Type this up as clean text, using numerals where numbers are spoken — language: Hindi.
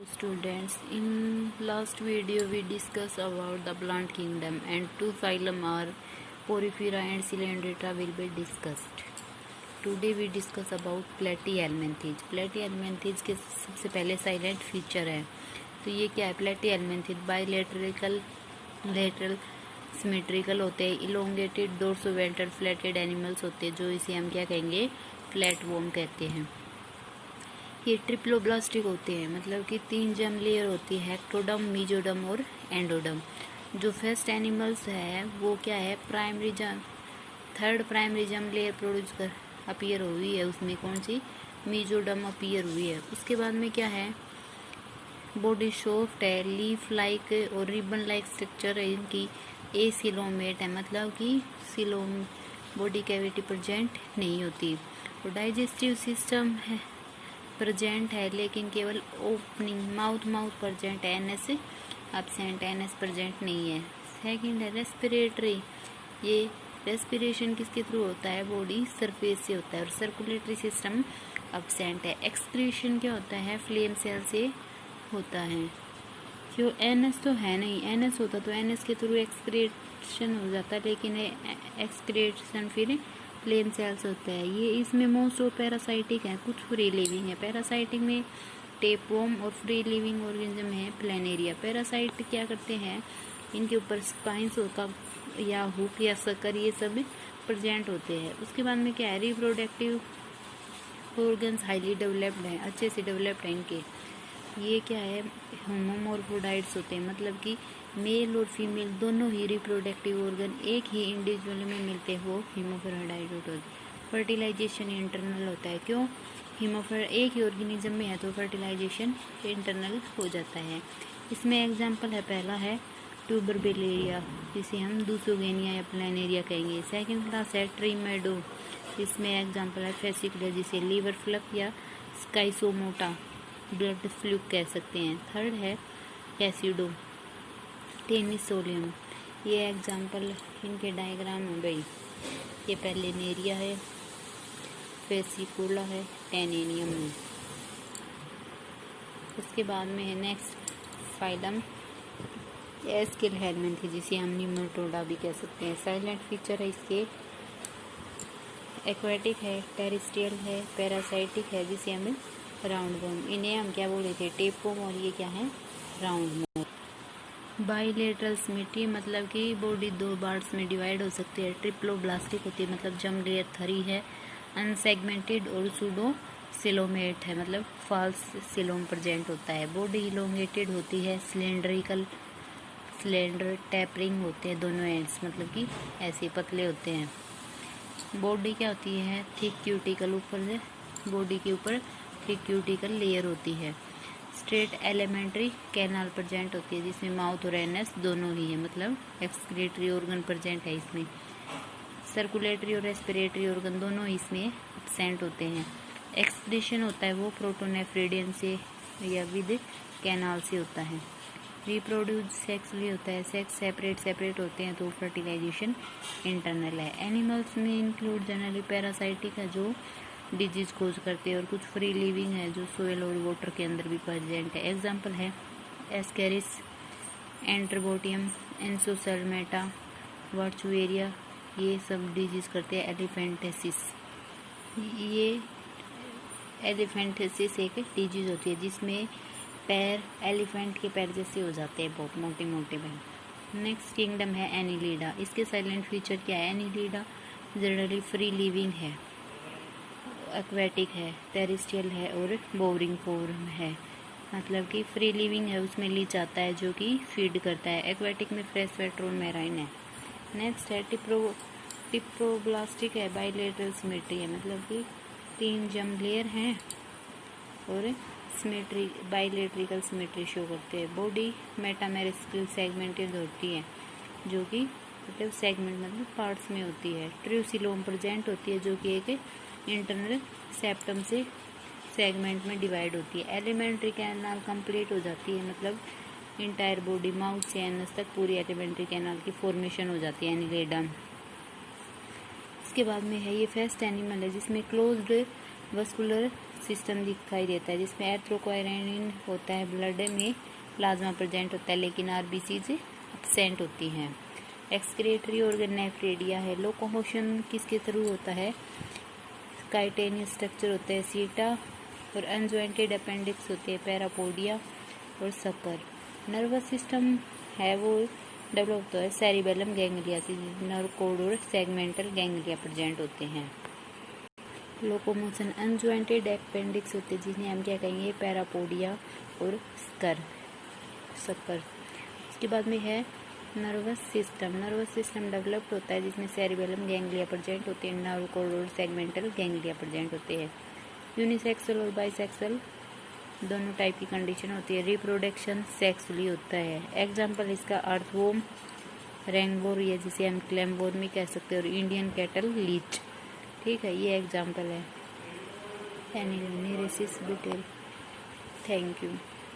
Students, in last video we discussed about the plant kingdom and two phylum are Porifera and Coelenterata will be discussed. Today we discuss about Platyhelminthes. Platyhelminthes के सबसे पहले साइलेंट फीचर है, तो ये क्या है? Platyhelminthes बाइलेटरल सिमेट्रिकल होते हैं, इलोंगेटेड डोर्सोवेंट्रल फ्लैटेड एनिमल्स होते हैं, जो इसे हम क्या कहेंगे? फ्लैटवॉर्म कहते हैं। ये ट्रिप्लोब्लास्टिक होते हैं, मतलब कि 3 जर्म लेयर होती है, हेक्टोडर्म, मीजोडर्म और एंडोडर्म। जो फर्स्ट एनिमल्स है वो क्या है? Third primary germ layer produce कर अपीयर हुई है, उसमें कौन सी? मीजोडर्म अपीयर हुई है। उसके बाद में क्या है? बॉडी सॉफ्ट है, लीफ लाइक और रिबन लाइक स्ट्रक्चर है इनकी। एसिलोमेट है, मतलब कि सिलोम बॉडी कैविटी प्रेजेंट नहीं होती। और डाइजेस्टिव सिस्टम है प्रेजेंट है, लेकिन केवल ओपनिंग माउथ प्रेजेंट है, एनएस एब्सेंट, एनएस प्रेजेंट नहीं है। सेकंड है रेस्पिरेटरी, ये रेस्पिरेशन किसके थ्रू होता है? बॉडी सरफेस से होता है। और सर्कुलेटरी सिस्टम एब्सेंट है। एक्सक्रीशन क्या होता है? फ्लेम सेल से होता है। क्यों? एनएस तो है नहीं, एनएस होता तो एनएस के थ्रू एक्सक्रीशन हो जाता, लेकिन एक्सक्रीशन फिर फ्लेम सेल्स होता है। ये इसमें मोस्ट ऑफ पैरासाइटिक है, कुछ फ्री लिविंग है। पैरासाइटिक में टेपवर्म और फ्री लिविंग ऑर्गेनिज्म है प्लेनेरिया। पैरासाइट क्या करते हैं? इनके ऊपर स्पाइंस होता या हुक या सकर, ये सब प्रेजेंट होते हैं। उसके बाद में क्या है? रिप्रोडक्टिव ऑर्गन्स हाईली डेवलप्ड हैं, अच्छे से डेवलप्ड हैं इनके। ये क्या है? होमोमॉर्फोडाइट्स होते हैं, मतलब कि मेल और फीमेल दोनों ही रिप्रोडक्टिव ऑर्गन एक ही इंडिविजुअल में मिलते हो हिमोफेरोडाइट होते हैं। फर्टिलाइजेशन इंटरनल होता है। क्यों? एक ही ऑर्गेनिज्म में है तो फर्टिलाइजेशन इंटरनल हो जाता है। इसमें एग्जांपल है, पहला है ट्यूबरबेलेरिया, जिसे हम दूसोगेनिया या प्लेनेरिया कहेंगे। सेकंड क्लास है ट्रीमेडो, इसमें एग्जांपल है फेसिकुलर, जिसे लीवर फ्लक या स्काइसोमोटा ब्लड फ्लूक कह सकते हैं। थर्ड है कैसिडो टेनिसोलियम, ये एग्जांपल इनके डायग्राम हो गई। ये पहले नेरिया है, फेसिकुला है, टेनेनियम है। उसके बाद में है नेक्स्ट फाइलम एस्केलहेलमिंथेस, जिसे हम निमेटोडा भी कह सकते हैं। साइलेंट फीचर है इसके एक्वेटिक है, टेरेस्ट्रियल है, पैरासाइटिक है, जिसे हम राउंड वर्म, इन्हें हम क्या बोले थे? टेपवर्म, और ये क्या है? Round worm. बाइलेटरल सिमेट्री, मतलब कि बॉडी 2 पार्ट्स में डिवाइड हो सकती है। ट्रिप्लोब्लास्टिक होती है, मतलब जर्म लेयर 3 है। अनसेगमेंटेड और सूडो सिलोमेट है, मतलब फॉल्स सिलोम प्रेजेंट होता है। बॉडी इलोंगेटेड होती है, सिलेंडर टैपरिंग होते हैं दोनों एंड्स, मतलब कि ऐसे पतले होते हैं। बॉडी क्या होती है? थिक क्यूटिकल, ऊपर से बॉडी के ऊपर थिक क्यूटिकल लेयर होती है। स्ट्रेट एलिमेंट्री कैनाल प्रेजेंट होती है, जिसमें माउथ और एनएस दोनों ही है, मतलब एक्सक्रीटरी ऑर्गन प्रेजेंट है इसमें। सर्कुलेटरी और रेस्पिरेटरी ऑर्गन दोनों ही इसमें एब्सेंट होते हैं। एक्सक्रीशन होता है वो प्रोटोनेफ्रिडियन से या विद कैनाल से होता है। रिप्रोड्यूस सेक्स भी होता है, सेक्स सेपरेट होते हैं तो फर्टिलाइजेशन इंटरनल है। एनिमल्स में इंक्लूड जनरली पैरासाइटिक है, जो डिजीज कोज करते हैं, और कुछ फ्री लिविंग है, जो सोयल और वाटर के अंदर भी प्रेजेंट है। एग्जांपल है एस्केरिस, एंट्रोबोटियम, एंसोसल्मेटा, वर्चुएरिया, ये सब डिजीज करते हैं। एलिफेंटेसिस, ये एलिफेंटेसिस एक डिजीज होती है जिसमें पैर एलिफेंट के पैर जैसे हो जाते हैं, बहुत मोटे मोटे पैर। नेक्स्ट किंगडम है एनिलिडा। इसके साइलेंट फीचर क्या है? एनिलिडा जनरली फ्री लिविंग है, एक्वेटिक है, टेरेस्ट्रियल है और बोरिंग फॉर्म है, मतलब कि फ्री लिविंग है, उसमें लीच आता है जो कि फीड करता है। एक्वेटिक में फ्रेश वाटर और मैराइन है। नेक्स्ट है टिप्रोब्लास्टिक है, बाइलेटरल सिमेट्री है, मतलब कि 3 जर्म लेयर हैं और सिमेट्री बाइलेट्रिकल सिमेट्री शो करते हैं। बॉडी मेटामेरिस्कल सेगमेंटेड होती है, जो कि मतलब सेगमेंट मतलब पार्ट्स में होती है। ट्रूसिलोम प्रेजेंट होती है, जो कि एक इंटरनल सेप्टम से सेगमेंट में डिवाइड होती है। एलिमेंट्री कैनाल कंप्लीट हो जाती है, मतलब इंटायर बॉडी माउथ से एनस तक पूरी एलिमेंट्री कैनाल की फॉर्मेशन हो जाती है एनिलिडा। इसके बाद में है ये फर्स्ट एनिमल है जिसमें क्लोज्ड वस्कुलर सिस्टम दिखाई देता है जिसमें एर्थ्रोक्वायरिन होता है, ब्लड में प्लाज्मा प्रेजेंट होता है लेकिन आरबीसीज एब्सेंट होती हैं। एक्सक्रीटरी ऑर्गन नेफ्रेडिया है। लोकोमोशन किसके थ्रू होता है? काइटेनियस स्ट्रक्चर होता है सीटा, और अनजॉइंटेड अपेंडिक्स होते हैं पैरापोडिया और सकर। नर्वस सिस्टम है वो डेवलप होता है सेरिबेलम गैंग्लिया से, नर्व कोड और सेगमेंटल गैंग्लिया प्रेजेंट होते हैं। लोकोमोशन अनजॉइंटेड अपेंडिक्स होते हैं जिन्हें हम क्या कहेंगे? पैरापोडिया और सकर। उसके बाद में है nervous system. Nervous system developed होता है जिसमें सेरिबेलम गैंग्लिया प्रेजेंट होते हैं, नर्व कोड और सेगमेंटल गैंग्लिया प्रेजेंट होते हैं। यूनिसेक्सुअल और बाइसेक्सुअल दोनों टाइप की कंडीशन होती है। रिप्रोडक्शन सेक्सुअली होता है। एग्जाम्पल इसका अर्थवॉर्म, रेंगवोर या जिसे हम क्लेमवोर में कह सकते हैं, और इंडियन कैटल लीच। ठीक है, ये एग्जाम्पल है। एनिलेसिस डिटेल। Thank you.